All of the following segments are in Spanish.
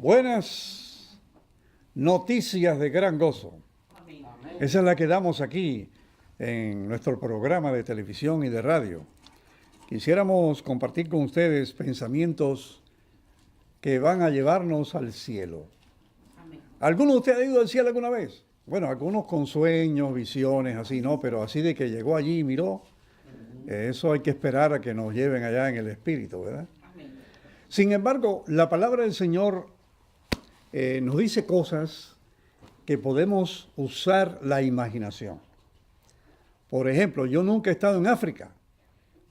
Buenas noticias de gran gozo. Amén. Esa es la que damos aquí en nuestro programa de televisión y de radio. Quisiéramos compartir con ustedes pensamientos que van a llevarnos al cielo. Amén. ¿Alguno de ustedes ha ido al cielo alguna vez? Bueno, algunos con sueños, visiones, así, ¿no? Pero así de que llegó allí y miró, eso hay que esperar a que nos lleven allá en el Espíritu, ¿verdad? Amén. Sin embargo, la palabra del Señor nos dice cosas que podemos usar la imaginación. Por ejemplo, yo nunca he estado en África,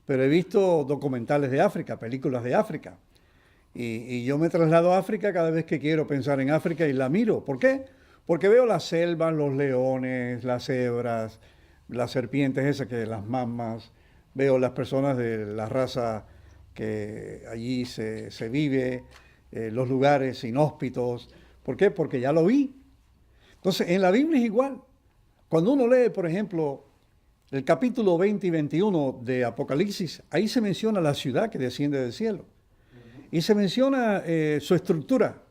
pero he visto documentales de África, películas de África. Y yo me traslado a África cada vez que quiero pensar en África y la miro. ¿Por qué? Porque veo las selvas, los leones, las cebras, las serpientes esas, que las mamas. Veo las personas de la raza que allí se vive, los lugares inhóspitos. ¿Por qué? Porque ya lo vi. Entonces, en la Biblia es igual. Cuando uno lee, por ejemplo, el capítulo 20 y 21 de Apocalipsis, ahí se menciona la ciudad que desciende del cielo. Y se menciona su estructura,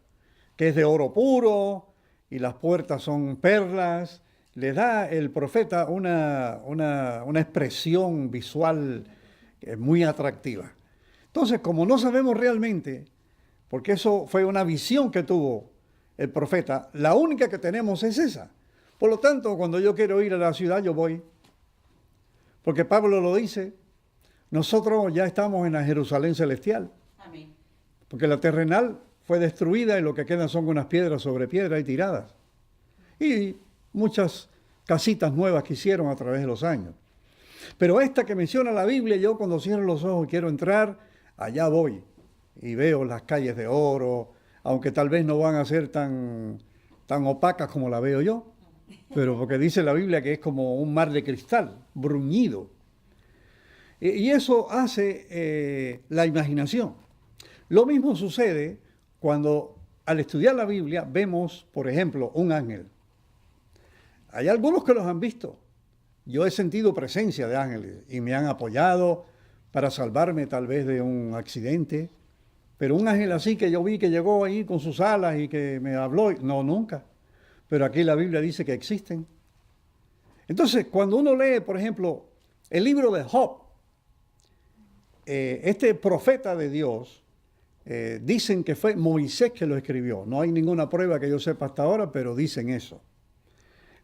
que es de oro puro, y las puertas son perlas. Le da el profeta una expresión visual muy atractiva. Entonces, como no sabemos realmente, porque eso fue una visión que tuvo el profeta, la única que tenemos es esa. Por lo tanto, cuando yo quiero ir a la ciudad, yo voy. Porque Pablo lo dice, nosotros ya estamos en la Jerusalén celestial. Amén. Porque la terrenal fue destruida y lo que quedan son unas piedras sobre piedras y tiradas. Y muchas casitas nuevas que hicieron a través de los años. Pero esta que menciona la Biblia, yo cuando cierro los ojos y quiero entrar, allá voy. Y veo las calles de oro, aunque tal vez no van a ser tan opacas como la veo yo. Pero porque dice la Biblia que es como un mar de cristal, bruñido. Y eso hace la imaginación. Lo mismo sucede cuando al estudiar la Biblia vemos, por ejemplo, un ángel. Hay algunos que los han visto. Yo he sentido presencia de ángeles y me han apoyado para salvarme tal vez de un accidente. Pero un ángel así que yo vi que llegó ahí con sus alas y que me habló, no, nunca. Pero aquí la Biblia dice que existen. Entonces, cuando uno lee, por ejemplo, el libro de Job, este profeta de Dios, dicen que fue Moisés que lo escribió. No hay ninguna prueba que yo sepa hasta ahora, pero dicen eso.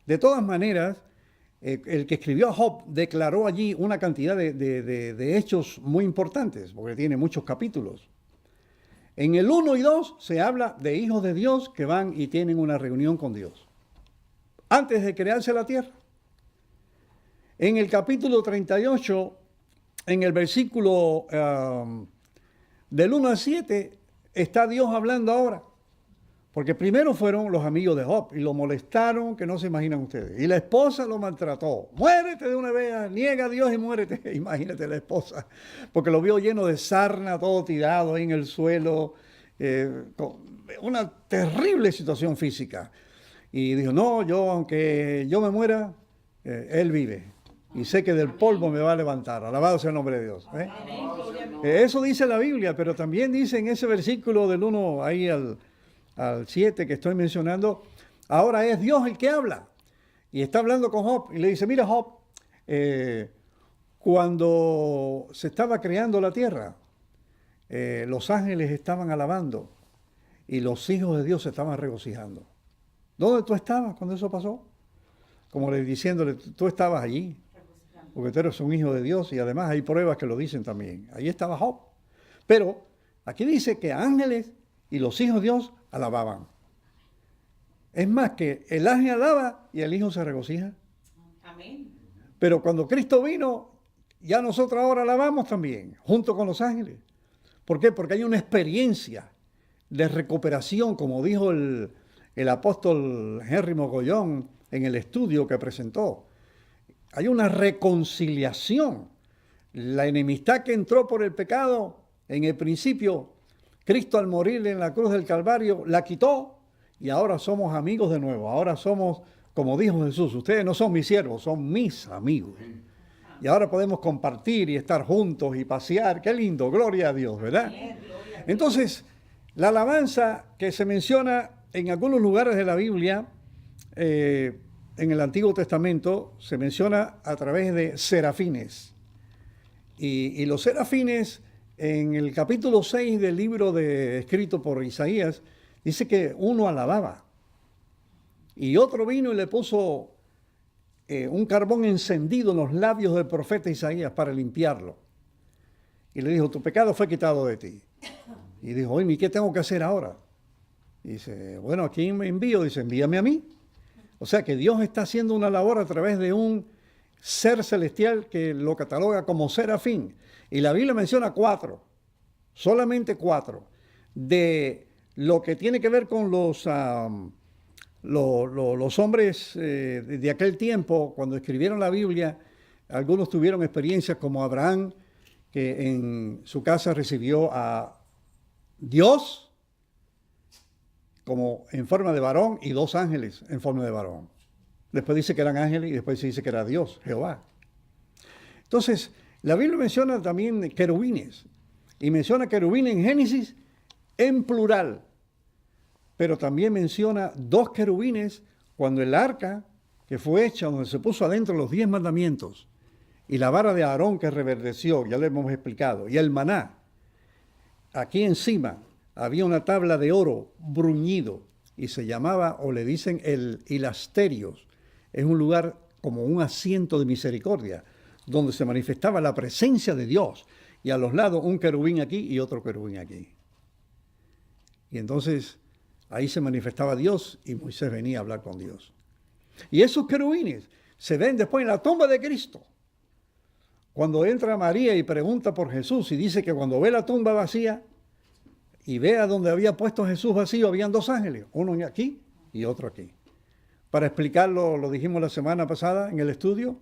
De todas maneras, el que escribió a Job declaró allí una cantidad de hechos muy importantes, porque tiene muchos capítulos. En el 1 y 2 se habla de hijos de Dios que van y tienen una reunión con Dios, antes de crearse la tierra. En el capítulo 38, en el versículo del 1 al 7, está Dios hablando ahora. Porque primero fueron los amigos de Job y lo molestaron, que no se imaginan ustedes. Y la esposa lo maltrató. Muérete de una vez, niega a Dios y muérete. Imagínate la esposa, porque lo vio lleno de sarna, todo tirado ahí en el suelo, con una terrible situación física. Y dijo, no, yo aunque yo me muera, Él vive. Y sé que del polvo me va a levantar. Alabado sea el nombre de Dios. Eso dice la Biblia, pero también dice en ese versículo del 1 ahí al 7 que estoy mencionando, ahora es Dios el que habla. Y está hablando con Job y le dice, mira Job, cuando se estaba creando la tierra, los ángeles estaban alabando y los hijos de Dios se estaban regocijando. ¿Dónde tú estabas cuando eso pasó? Como le diciéndole, tú estabas allí, porque tú eres un hijo de Dios y además hay pruebas que lo dicen también. Ahí estaba Job. Pero aquí dice que ángeles y los hijos de Dios alababan. Es más, que el ángel alaba y el hijo se regocija. Amén. Pero cuando Cristo vino, ya nosotros ahora alabamos también, junto con los ángeles. ¿Por qué? Porque hay una experiencia de recuperación, como dijo el apóstol Henry Mogollón en el estudio que presentó. Hay una reconciliación. La enemistad que entró por el pecado en el principio, Cristo al morir en la cruz del Calvario la quitó y ahora somos amigos de nuevo. Ahora somos, como dijo Jesús, ustedes no son mis siervos, son mis amigos. Y ahora podemos compartir y estar juntos y pasear. Qué lindo, gloria a Dios, ¿verdad? Entonces, La alabanza que se menciona en algunos lugares de la Biblia, en el Antiguo Testamento, se menciona a través de serafines. Y los serafines, en el capítulo 6 del libro escrito por Isaías, dice que uno alababa. Y otro vino y le puso un carbón encendido en los labios del profeta Isaías para limpiarlo. Y le dijo, tu pecado fue quitado de ti. Y dijo, oye, ¿y qué tengo que hacer ahora? Y dice, bueno, ¿a quién me envío? Dice, envíame a mí. O sea que Dios está haciendo una labor a través de un ser celestial que lo cataloga como serafín. Y la Biblia menciona 4, solamente 4, de lo que tiene que ver con los hombres de aquel tiempo. Cuando escribieron la Biblia, algunos tuvieron experiencias como Abraham, que en su casa recibió a Dios como en forma de varón y 2 ángeles en forma de varón. Después dice que eran ángeles y después se dice que era Dios, Jehová. Entonces, la Biblia menciona también querubines. Y menciona querubines en Génesis en plural. Pero también menciona 2 querubines cuando el arca que fue hecha, donde se puso adentro los 10 mandamientos, y la vara de Aarón que reverdeció, ya lo hemos explicado, y el maná. Aquí encima había una tabla de oro bruñido y se llamaba, o le dicen, el hilasterios. Es un lugar como un asiento de misericordia, donde se manifestaba la presencia de Dios. Y a los lados un querubín aquí y otro querubín aquí. Y entonces ahí se manifestaba Dios y Moisés venía a hablar con Dios. Y esos querubines se ven después en la tumba de Cristo. Cuando entra María y pregunta por Jesús y dice que cuando ve la tumba vacía y ve a donde había puesto Jesús vacío, habían 2 ángeles, uno aquí y otro aquí. Para explicarlo, lo dijimos la semana pasada en el estudio,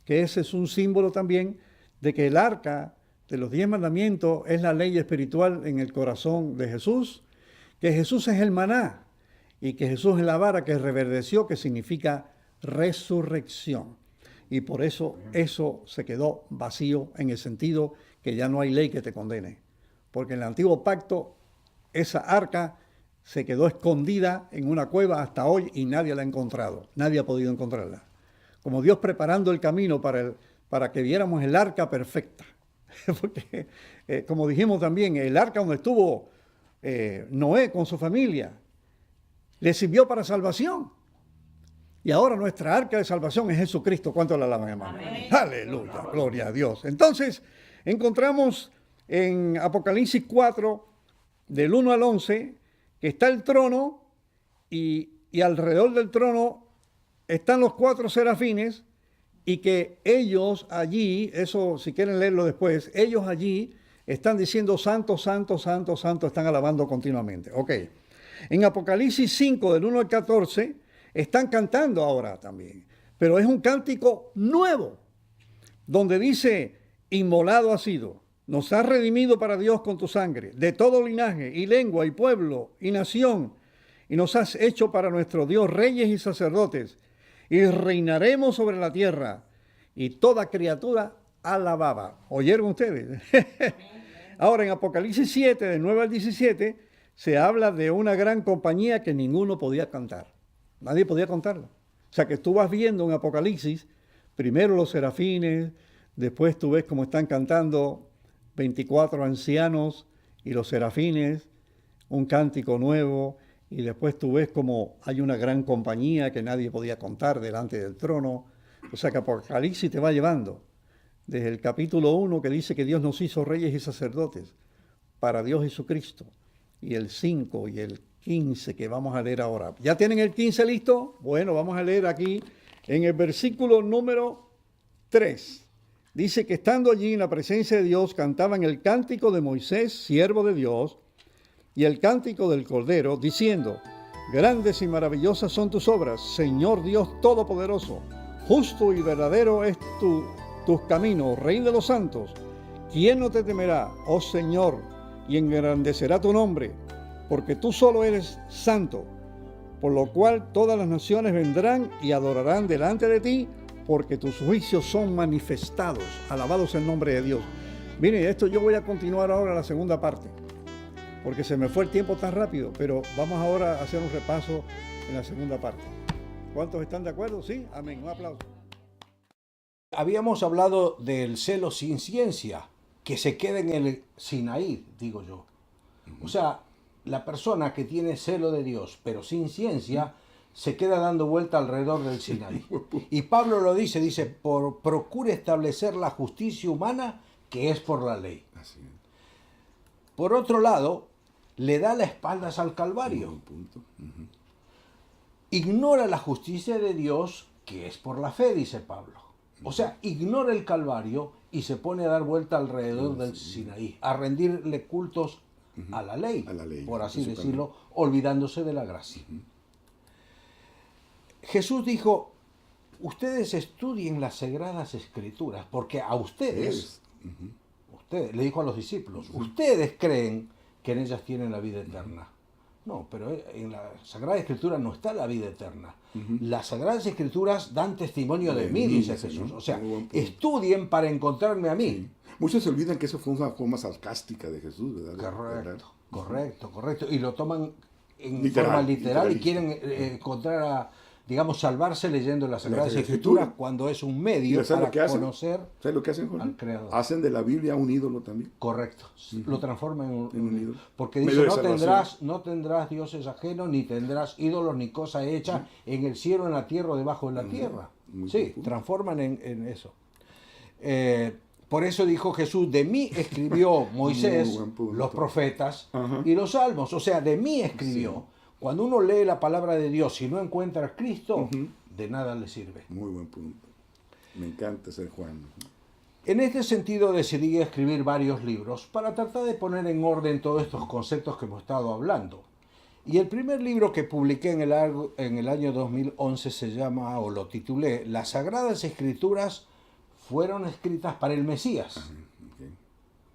que ese es un símbolo también de que el arca de los 10 mandamientos es la ley espiritual en el corazón de Jesús, que Jesús es el maná y que Jesús es la vara que reverdeció, que significa resurrección. Y por eso se quedó vacío en el sentido que ya no hay ley que te condene. Porque en el antiguo pacto esa arca se quedó escondida en una cueva hasta hoy y nadie la ha encontrado. Nadie ha podido encontrarla. Como Dios preparando el camino para que viéramos el arca perfecta. Porque, como dijimos también, el arca donde estuvo Noé con su familia, le sirvió para salvación. Y ahora nuestra arca de salvación es Jesucristo. ¿Cuánto la alaban, hermano? Amén. Aleluya, gloria a Dios. Entonces, encontramos en Apocalipsis 4, del 1 al 11, que está el trono y alrededor del trono están los 4 serafines y que ellos allí, eso si quieren leerlo después, ellos allí están diciendo santo, santo, santo, santo, están alabando continuamente. Ok. En Apocalipsis 5, del 1 al 14, están cantando ahora también, pero es un cántico nuevo, donde dice, inmolado has sido, nos has redimido para Dios con tu sangre, de todo linaje y lengua y pueblo y nación, y nos has hecho para nuestro Dios reyes y sacerdotes, y reinaremos sobre la tierra, y toda criatura alababa. ¿Oyeron ustedes? Ahora en Apocalipsis 7, del 9 al 17, se habla de una gran compañía que ninguno podía cantar. Nadie podía contarla. O sea que tú vas viendo en Apocalipsis, primero los serafines, después tú ves cómo están cantando 24 ancianos y los serafines, un cántico nuevo, y después tú ves cómo hay una gran compañía que nadie podía contar delante del trono. O sea que Apocalipsis te va llevando desde el capítulo 1 que dice que Dios nos hizo reyes y sacerdotes para Dios Jesucristo, y el 5 y el 15 que vamos a leer ahora. ¿Ya tienen el 15 listo? Bueno, vamos a leer aquí en el versículo número 3. Dice que estando allí en la presencia de Dios cantaban el cántico de Moisés, siervo de Dios, y el cántico del Cordero, diciendo, grandes y maravillosas son tus obras, Señor Dios Todopoderoso, justo y verdadero es tus caminos, Rey de los santos. ¿Quién no te temerá, oh Señor, y engrandecerá tu nombre? Porque tú solo eres santo, por lo cual todas las naciones vendrán y adorarán delante de ti, porque tus juicios son manifestados. Alabados el nombre de Dios. Miren, esto yo voy a continuar ahora la segunda parte. porque se me fue el tiempo tan rápido, pero vamos ahora a hacer un repaso en la segunda parte. ¿Cuántos están de acuerdo? Sí, amén, un aplauso. Habíamos hablado del celo sin ciencia, que se queda en el Sinaí, digo yo. O sea, la persona que tiene celo de Dios, pero sin ciencia, se queda dando vuelta alrededor del Sinaí. Y Pablo lo dice, procure establecer la justicia humana que es por la ley. Así es. Por otro lado, le da las espaldas al Calvario. Buen punto. Ujú. Ignora la justicia de Dios que es por la fe, dice Pablo. O sea, ignora el Calvario y se pone a dar vuelta alrededor del Sinaí, a rendirle cultos a la ley, por así decirlo, olvidándose de la gracia. Jesús dijo, ustedes estudien las Sagradas Escrituras, porque a ustedes, le dijo a los discípulos, ustedes creen que en ellas tienen la vida eterna. No, pero en la Sagrada Escritura no está la vida eterna. Las Sagradas Escrituras dan testimonio de mí, dice Jesús. O sea, estudien para encontrarme a mí. Sí. Muchos se olvidan que eso fue una forma sarcástica de Jesús, ¿verdad? Correcto. Y lo toman en Literal, forma literal y literalista. quieren encontrar salvarse leyendo las Sagradas Escrituras cuando es un medio para conocer ¿Sabes lo que hacen, Jorge? al Creador. Hacen de la Biblia un ídolo también. Correcto. Lo transforman en un ídolo. Porque Medio dice, de no tendrás dioses ajenos, ni tendrás ídolos, ni cosa hecha en el cielo, en la tierra o debajo de la tierra. Muy Sí, profundo. transforman en eso. Por eso dijo Jesús, de mí escribió Moisés, Muy buen punto. los profetas Ajá. y los salmos. O sea, de mí escribió. Sí. Cuando uno lee la palabra de Dios y no encuentra a Cristo, de nada le sirve. Muy buen punto. Me encanta ser Juan. En este sentido decidí escribir varios libros para tratar de poner en orden todos estos conceptos que hemos estado hablando. Y el primer libro que publiqué en el año 2011 se llama, o lo titulé, Las Sagradas Escrituras fueron escritas para el Mesías, Okay.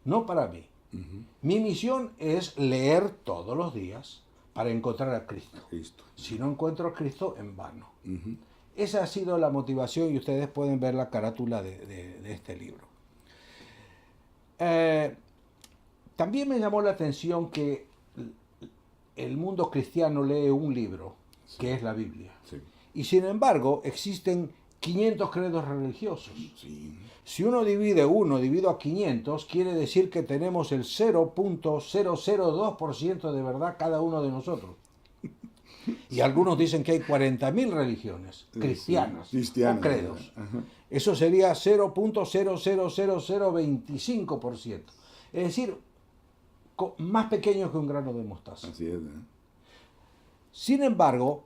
no para mí. Mi misión es leer todos los días para encontrar a Cristo. Cristo. Si no encuentro a Cristo, en vano. Esa ha sido la motivación y ustedes pueden ver la carátula de este libro. También me llamó la atención que el mundo cristiano lee un libro, que es la Biblia. Sí. Y sin embargo, existen 500 credos religiosos. Sí. Si uno divide 1 dividido a 500, quiere decir que tenemos el 0.002% de verdad cada uno de nosotros. Y algunos dicen que hay 40.000 religiones cristianas o credos. Ajá. Eso sería 0.0000025%. Es decir, más pequeño que un grano de mostaza. Así es. Sin embargo,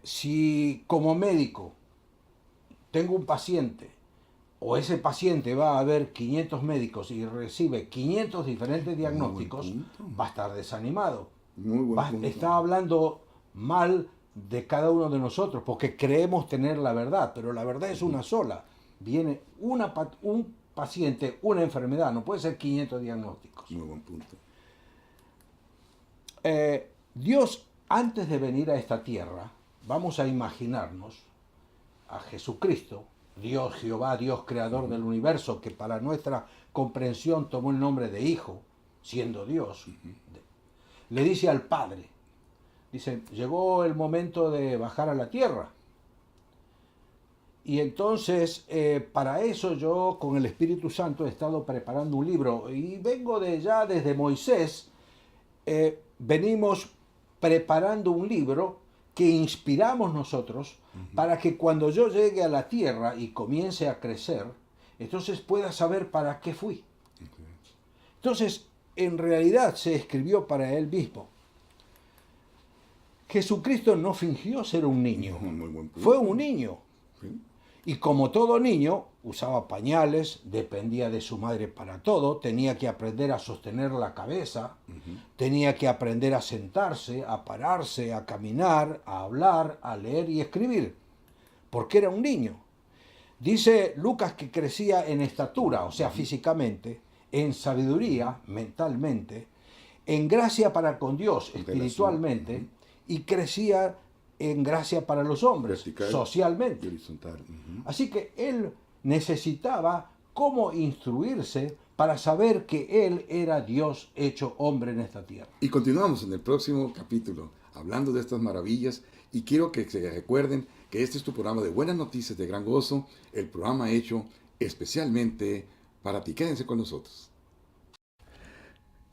si como médico tengo un paciente o ese paciente va a ver 500 médicos y recibe 500 diferentes diagnósticos, va a estar desanimado. Muy buen punto. Está hablando mal de cada uno de nosotros porque creemos tener la verdad, pero la verdad es una sola. Viene un paciente, una enfermedad, no puede ser 500 diagnósticos. Muy buen punto. Dios, antes de venir a esta tierra, vamos a imaginarnos a Jesucristo, Dios Jehová, Dios creador del universo, que para nuestra comprensión tomó el nombre de Hijo, siendo Dios. Le dice al Padre, dice, llegó el momento de bajar a la tierra. Y entonces, para eso yo con el Espíritu Santo he estado preparando un libro y vengo desde Moisés, venimos preparando un libro que inspiramos nosotros para que cuando yo llegue a la tierra y comience a crecer, entonces pueda saber para qué fui. Entonces, en realidad se escribió para él mismo. Jesucristo no fingió ser un niño, Muy buen punto. fue un niño. Sí. Y como todo niño, usaba pañales, dependía de su madre para todo, tenía que aprender a sostener la cabeza, tenía que aprender a sentarse, a pararse, a caminar, a hablar, a leer y escribir, porque era un niño. Dice Lucas que crecía en estatura, o sea, físicamente, en sabiduría, mentalmente, en gracia para con Dios, espiritualmente, y crecía en gracia para los hombres, Vertical socialmente. y horizontal. Así que él necesitaba cómo instruirse para saber que Él era Dios hecho hombre en esta tierra. Y continuamos en el próximo capítulo hablando de estas maravillas y quiero que se recuerden que este es tu programa de Buenas Noticias de Gran Gozo, el programa hecho especialmente para ti. Quédense con nosotros.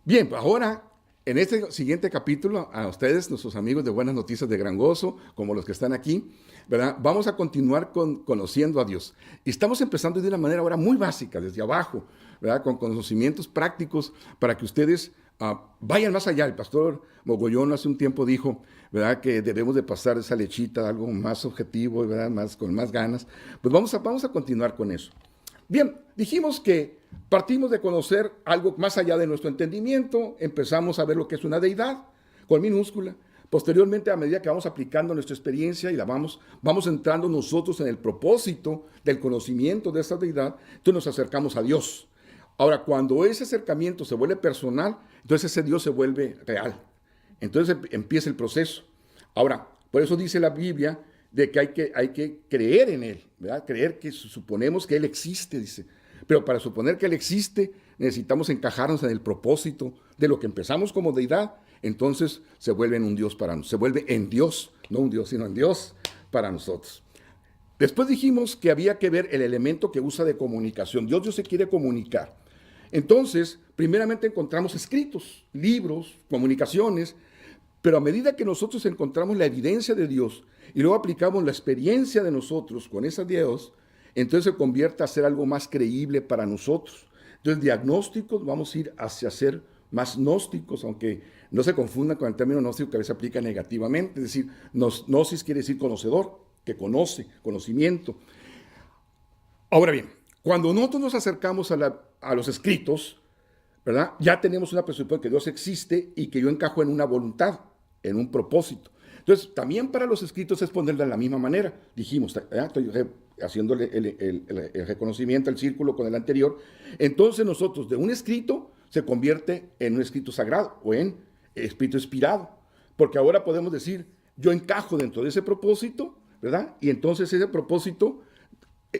Bien, pues ahora en este siguiente capítulo, a ustedes, nuestros amigos de Buenas Noticias de Gran Gozo, como los que están aquí, ¿verdad? Vamos a continuar conociendo a Dios. Y estamos empezando de una manera ahora muy básica, desde abajo, ¿verdad? Con conocimientos prácticos para que ustedes vayan más allá. El pastor Mogollón hace un tiempo dijo, ¿verdad?, que debemos de pasar esa lechita a algo más objetivo, ¿verdad?, con más ganas. Pues vamos a continuar con eso. Bien, dijimos que partimos de conocer algo más allá de nuestro entendimiento, empezamos a ver lo que es una deidad, con minúscula. Posteriormente, a medida que vamos aplicando nuestra experiencia y vamos entrando nosotros en el propósito del conocimiento de esa deidad, entonces nos acercamos a Dios. Ahora, cuando ese acercamiento se vuelve personal, entonces ese Dios se vuelve real. Entonces empieza el proceso. Ahora, por eso dice la Biblia de que hay que creer en Él, ¿verdad? Creer que suponemos que Él existe, dice. Pero para suponer que Él existe, necesitamos encajarnos en el propósito de lo que empezamos como deidad. Entonces se vuelve en un Dios para nosotros. Se vuelve en Dios, no un Dios, sino en Dios para nosotros. Después dijimos que había que ver el elemento que usa de comunicación. Dios se quiere comunicar. Entonces, primeramente encontramos escritos, libros, comunicaciones, pero a medida que nosotros encontramos la evidencia de Dios y luego aplicamos la experiencia de nosotros con esa Dios, entonces se convierte a ser algo más creíble para nosotros. Entonces, diagnósticos, vamos a ir hacia ser más gnósticos, aunque no se confundan con el término gnóstico que a veces aplica negativamente, es decir, gnosis quiere decir conocedor, que conoce, conocimiento. Ahora bien, cuando nosotros nos acercamos a los escritos, ¿verdad?, ya tenemos una percepción de que Dios existe y que yo encajo en una voluntad, en un propósito. Entonces, también para los escritos es ponerlo de la misma manera. Dijimos, estoy haciéndole el reconocimiento, el círculo con el anterior. Entonces nosotros, de un escrito, se convierte en un escrito sagrado o en escrito inspirado. Porque ahora podemos decir, yo encajo dentro de ese propósito, ¿verdad? Y entonces ese propósito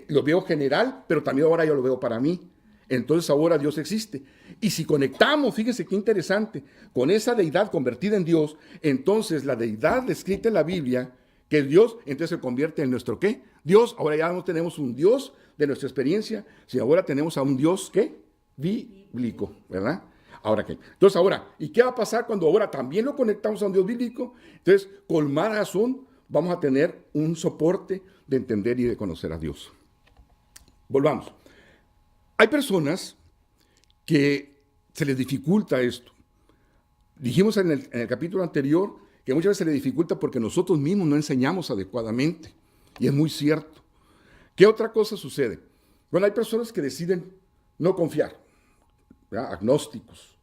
lo veo general, pero también ahora yo lo veo para mí. Entonces ahora Dios existe. Y si conectamos, fíjense qué interesante, con esa deidad convertida en Dios, entonces la deidad descrita en la Biblia, que es Dios, entonces se convierte en nuestro ¿qué? Dios. Ahora ya no tenemos un Dios de nuestra experiencia, sino ahora tenemos a un Dios ¿qué? Bíblico, ¿verdad? Ahora qué. Entonces ahora, ¿y qué va a pasar cuando ahora también lo conectamos a un Dios bíblico? Entonces, con más razón, vamos a tener un soporte de entender y de conocer a Dios. Volvamos. Hay personas que se les dificulta esto. Dijimos en el capítulo anterior que muchas veces se les dificulta porque nosotros mismos no enseñamos adecuadamente. Y es muy cierto. ¿Qué otra cosa sucede? Bueno, hay personas que deciden no confiar, ¿verdad?, agnósticos,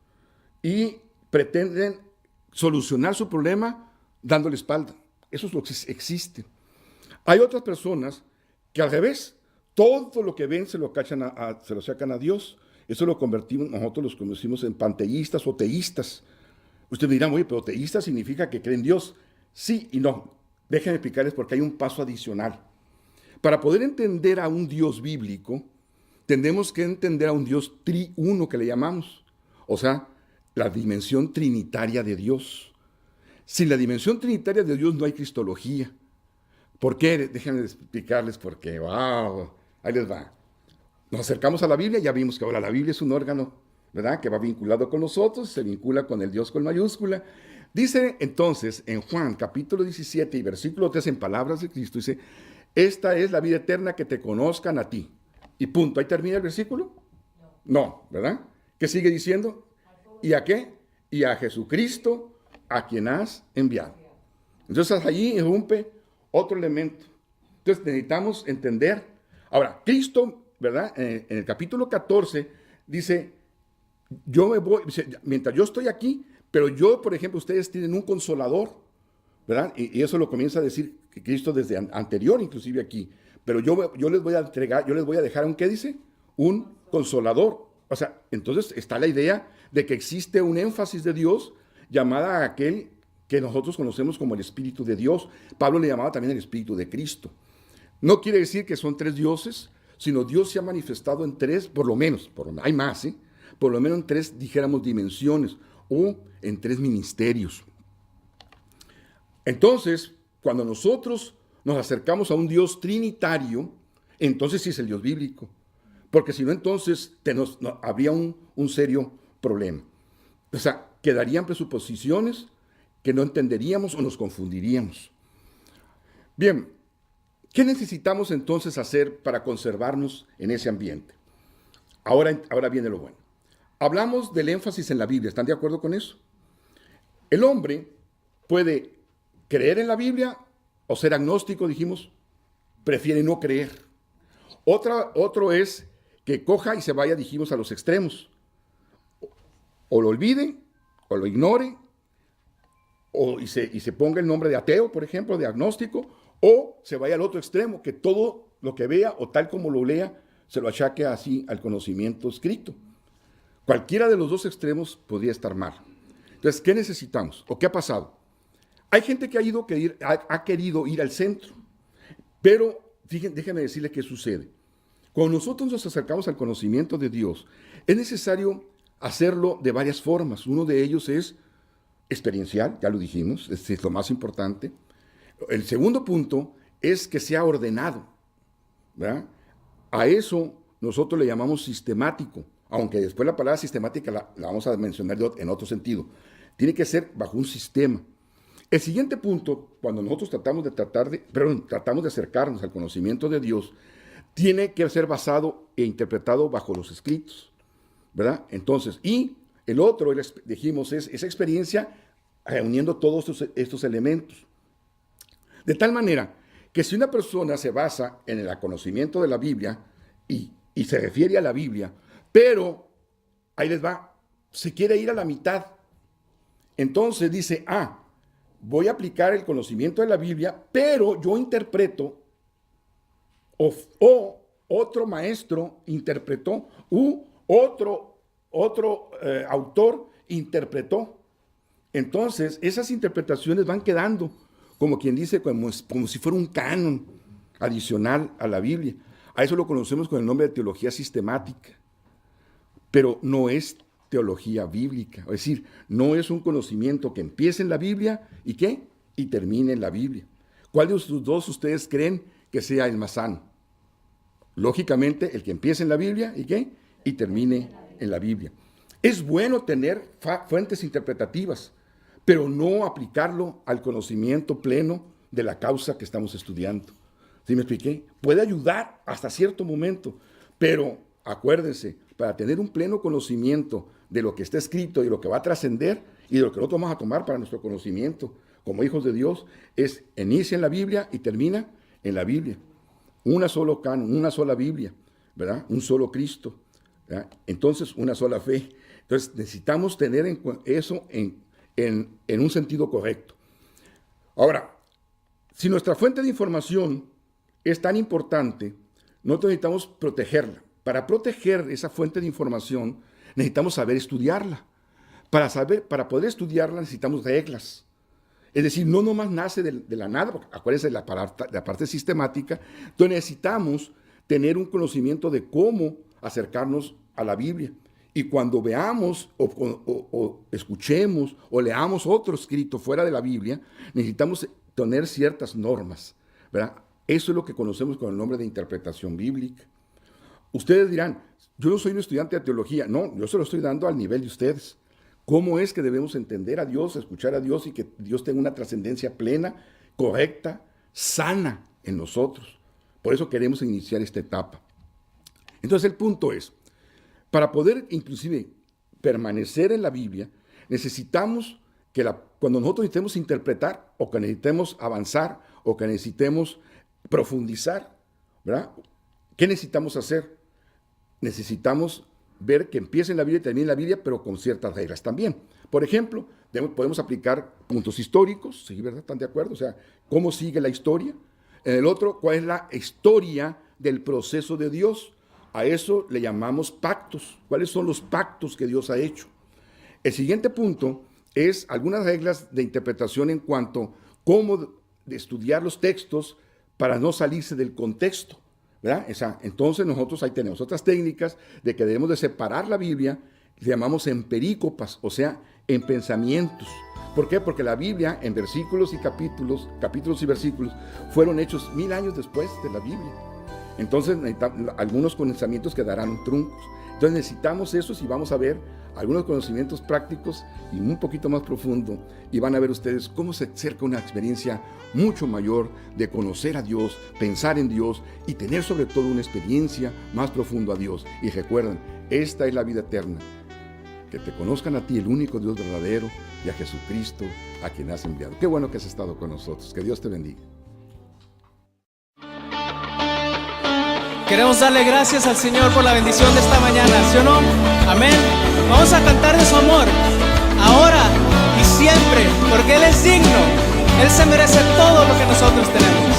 y pretenden solucionar su problema dándole espalda. Eso es lo que existe. Hay otras personas que al revés, todo lo que ven se lo sacan a Dios. Eso lo convertimos, nosotros los conocimos en panteístas o teístas. Ustedes me dirán, oye, pero teísta significa que creen en Dios. Sí y no. Déjenme explicarles porque hay un paso adicional. Para poder entender a un Dios bíblico, tenemos que entender a un Dios triuno que le llamamos. O sea, la dimensión trinitaria de Dios. Sin la dimensión trinitaria de Dios no hay cristología. ¿Por qué? Déjenme explicarles por qué. ¡Wow! Ahí les va. Nos acercamos a la Biblia, ya vimos que ahora la Biblia es un órgano, ¿verdad?, que va vinculado con nosotros, se vincula con el Dios con mayúscula. Dice entonces en Juan capítulo 17 y versículo 3, en palabras de Cristo, dice, esta es la vida eterna, que te conozcan a ti. Y punto. ¿Ahí termina el versículo? No, ¿verdad? ¿Qué sigue diciendo? ¿Y a qué? Y a Jesucristo, a quien has enviado. Entonces allí irrumpe otro elemento. Entonces necesitamos entender. Ahora, Cristo, ¿verdad?, en el capítulo 14 dice, yo me voy, mientras yo estoy aquí, pero yo, por ejemplo, ustedes tienen un consolador, ¿verdad? Y eso lo comienza a decir Cristo desde anterior, inclusive aquí. Pero yo les voy a entregar, yo les voy a dejar ¿qué dice? Un consolador. O sea, entonces está la idea de que existe un énfasis de Dios llamada a aquel que nosotros conocemos como el Espíritu de Dios. Pablo le llamaba también el Espíritu de Cristo. No quiere decir que son tres dioses, sino Dios se ha manifestado en tres, por lo menos, hay más, ¿sí?, por lo menos en tres, dijéramos, dimensiones o en tres ministerios. Entonces, cuando nosotros nos acercamos a un Dios trinitario, entonces sí es el Dios bíblico. Porque si no, entonces habría un serio problema. O sea, quedarían presuposiciones que no entenderíamos o nos confundiríamos. Bien, ¿qué necesitamos entonces hacer para conservarnos en ese ambiente? Ahora viene lo bueno. Hablamos del énfasis en la Biblia, ¿están de acuerdo con eso? El hombre puede creer en la Biblia o ser agnóstico, dijimos, prefiere no creer. Otro es que coja y se vaya, dijimos, a los extremos. O lo olvide, o lo ignore, y se ponga el nombre de ateo, por ejemplo, de agnóstico, o se vaya al otro extremo, que todo lo que vea o tal como lo lea, se lo achaque así al conocimiento escrito. Cualquiera de los dos extremos podría estar mal. Entonces, ¿qué necesitamos? ¿O qué ha pasado? Hay gente que ha querido ir al centro, pero déjenme decirles qué sucede. Cuando nosotros nos acercamos al conocimiento de Dios, es necesario hacerlo de varias formas. Uno de ellos es experiencial, ya lo dijimos, es lo más importante. El segundo punto es que sea ordenado, ¿verdad? A eso nosotros le llamamos sistemático, aunque después la palabra sistemática la vamos a mencionar en otro sentido. Tiene que ser bajo un sistema. El siguiente punto, cuando nosotros tratamos de acercarnos al conocimiento de Dios, tiene que ser basado e interpretado bajo los escritos, ¿verdad? Entonces, y el otro, dijimos, es esa experiencia reuniendo todos estos elementos. De tal manera que si una persona se basa en el conocimiento de la Biblia y se refiere a la Biblia, pero, ahí les va, se quiere ir a la mitad, entonces dice, voy a aplicar el conocimiento de la Biblia, pero yo interpreto, o otro maestro interpretó, otro autor interpretó. Entonces, esas interpretaciones van quedando, como quien dice, como si fuera un canon adicional a la Biblia. A eso lo conocemos con el nombre de teología sistemática, pero no es teología bíblica, es decir, no es un conocimiento que empiece en la Biblia y termine en la Biblia. ¿Cuál de los dos ustedes creen que sea el más sano? Lógicamente, el que empiece en la Biblia y termine en la Biblia. Es bueno tener fuentes interpretativas, pero no aplicarlo al conocimiento pleno de la causa que estamos estudiando. ¿Sí me expliqué? Puede ayudar hasta cierto momento, pero acuérdense, para tener un pleno conocimiento de lo que está escrito y lo que va a trascender y de lo que nosotros vamos a tomar para nuestro conocimiento como hijos de Dios, inicia en la Biblia y termina en la Biblia. Una solo canon, una sola Biblia, ¿verdad? Un solo Cristo, ¿verdad? Entonces, una sola fe. Entonces, necesitamos tener eso en un sentido correcto. Ahora, si nuestra fuente de información es tan importante, nosotros necesitamos protegerla. Para proteger esa fuente de información, necesitamos saber estudiarla. Para poder estudiarla necesitamos reglas. Es decir, no nomás nace de la nada, porque acuérdense de la parte sistemática, entonces necesitamos tener un conocimiento de cómo acercarnos a la Biblia. Y cuando veamos o escuchemos o leamos otro escrito fuera de la Biblia, necesitamos tener ciertas normas, ¿verdad? Eso es lo que conocemos con el nombre de interpretación bíblica. Ustedes dirán, yo no soy un estudiante de teología. No, yo se lo estoy dando al nivel de ustedes. ¿Cómo es que debemos entender a Dios, escuchar a Dios y que Dios tenga una trascendencia plena, correcta, sana en nosotros? Por eso queremos iniciar esta etapa. Entonces el punto es, para poder inclusive permanecer en la Biblia, necesitamos cuando nosotros necesitemos interpretar o que necesitemos avanzar o que necesitemos profundizar, ¿verdad? ¿Qué necesitamos hacer? Necesitamos ver que empiece en la Biblia y termine en la Biblia, pero con ciertas reglas también. Por ejemplo, podemos aplicar puntos históricos, ¿sí, verdad? ¿Están de acuerdo? O sea, ¿cómo sigue la historia? En el otro, ¿cuál es la historia del proceso de Dios? A eso le llamamos pactos. ¿Cuáles son los pactos que Dios ha hecho? El siguiente punto es algunas reglas de interpretación en cuanto a cómo estudiar los textos para no salirse del contexto, ¿verdad? Entonces nosotros ahí tenemos otras técnicas de que debemos de separar la Biblia le llamamos en perícopas, o sea, en pensamientos. ¿Por qué? Porque la Biblia, en versículos y capítulos y versículos, fueron hechos 1000 años después de la Biblia. Entonces, algunos conocimientos quedarán truncos. Entonces, necesitamos esos y vamos a ver algunos conocimientos prácticos y un poquito más profundo. Y van a ver ustedes cómo se acerca una experiencia mucho mayor de conocer a Dios, pensar en Dios y tener sobre todo una experiencia más profunda a Dios. Y recuerden, esta es la vida eterna. Que te conozcan a ti, el único Dios verdadero, y a Jesucristo, a quien has enviado. Qué bueno que has estado con nosotros. Que Dios te bendiga. Queremos darle gracias al Señor por la bendición de esta mañana, ¿sí o no? Amén. Vamos a cantar de su amor, ahora y siempre, porque Él es digno. Él se merece todo lo que nosotros tenemos.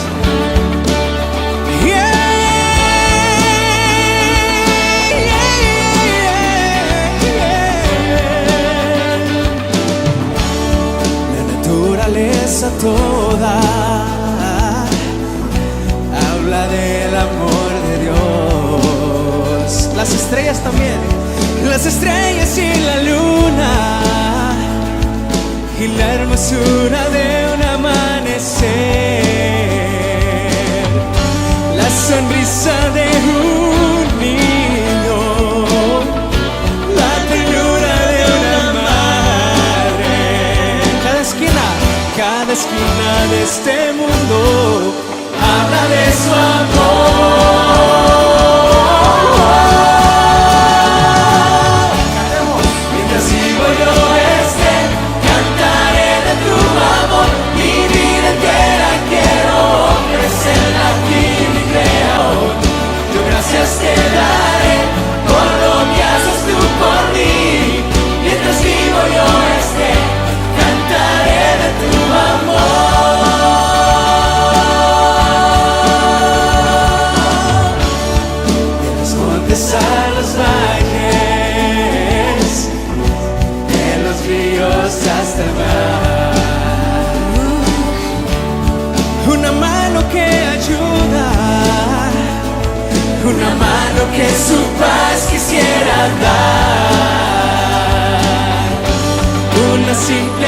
Naturaleza toda habla del amor de Dios. Las estrellas también, las estrellas y la luna, y la hermosura de un amanecer, la sonrisa de un niño, la ternura de una madre. Cada esquina de este mundo habla de su amor. Mientras vivo yo cantaré de tu amor, mi vida entera quiero ofrecerla aquí, mi creador. Yo gracias te daré por lo que haces tú por mí. Mientras vivo yo cantaré de tu amor. De los montes a los valles, de los ríos hasta el mar, una mano que ayuda, una mano que su paz quisiera dar, una simple